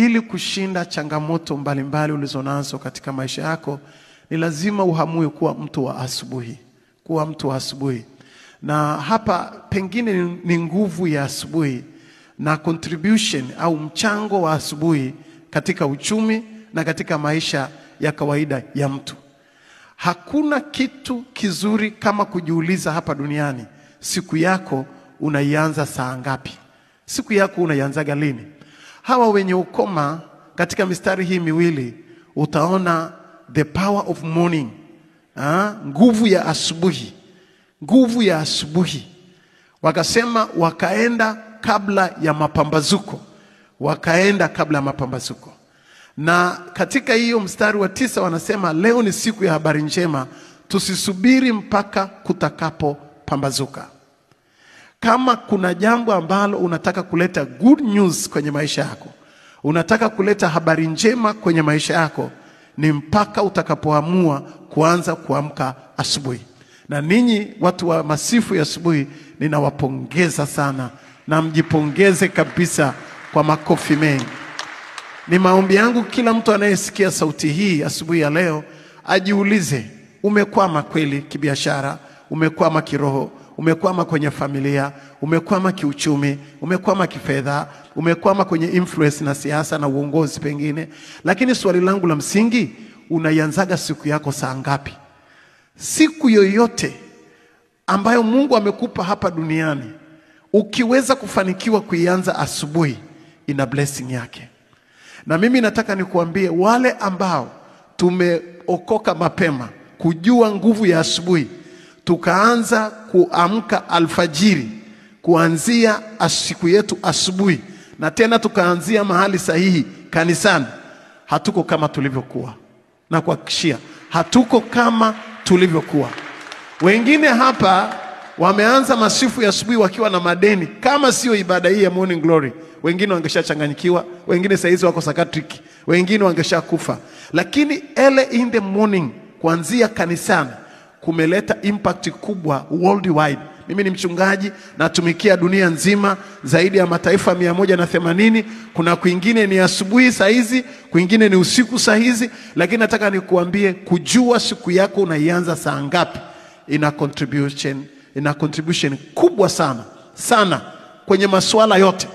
ili kushinda changamoto mbalimbali ulizonazo katika maisha yako, ni lazima uhamue kuwa mtu wa asubuhi. Kuwa mtu wa asubuhi. Na hapa pengine ni nguvu ya asubuhi na contribution au mchango wa asubuhi katika uchumi na katika maisha ya kawaida ya mtu. Hakuna kitu kizuri kama kujiuliza hapa duniani, siku yako unaianza saa ngapi? Siku yako unaianzaga lini? Hawa wenye ukoma katika mistari hii miwili utaona the power of morning. Nguvu ya asubuhi. Nguvu ya asubuhi. Wakasema wakaenda kabla ya mapambazuko. Wakaenda kabla ya mapambazuko. Na katika hiyo mstari wa 9 wanasema leo ni siku ya habari njema, tusisubiri mpaka kutakapo pambazuka. Kama kuna jambo ambalo unataka kuleta good news kwenye maisha yako, unataka kuleta habari njema kwenye maisha yako, ni mpaka utakapoamua kuanza kuamka asubuhi. Na ninyi watu wa masifu ya asubuhi, ninawapongeza sana, na mjipongeze kabisa kwa makofi mengi. Ni maombi yangu kila mtu anayesikia sauti hii asubuhi ya leo ajiulize, umekwama kweli kibiashara, umekwama kiroho, umekwama kwenye familia, umekwama kiuchumi, umekwama kifedha, umekwama kwenye influence na siasa na uongozi pengine. Lakini swali langu la msingi, unaianzaga siku yako saa ngapi? Siku yoyote ambayo Mungu amekupa hapa duniani, ukiweza kufanikiwa kuianza asubuhi, ina blessing yake. Na mimi nataka nikuambie wale ambao tumeokoka mapema, kujua nguvu ya asubuhi, tukaanza kuamka alfajiri, kuanzia siku yetu asubuhi, na tena tukaanzia mahali sahihi, kanisani, hatuko kama tulivyokuwa. Na kuhakikishia, hatuko kama tulivyokuwa. Wengine hapa wameanza masifu ya asubuhi wakiwa na madeni. Kama sio ibada hii ya Morning Glory, wengine wangeshachanganyikiwa, wengine saizi wako psychiatric, wengine wangeshakufa. Lakini early in the morning, kuanzia kanisani, kumeleta impact kubwa worldwide. Mimi ni mchungaji, natumikia dunia nzima, zaidi ya mataifa 180. Kuna kwingine ni asubuhi saizi, kwingine ni usiku saizi. Lakini nataka nikuambie, kujua siku yako unaianza saa ngapi ina contribution kubwa sana sana kwenye masuala yote.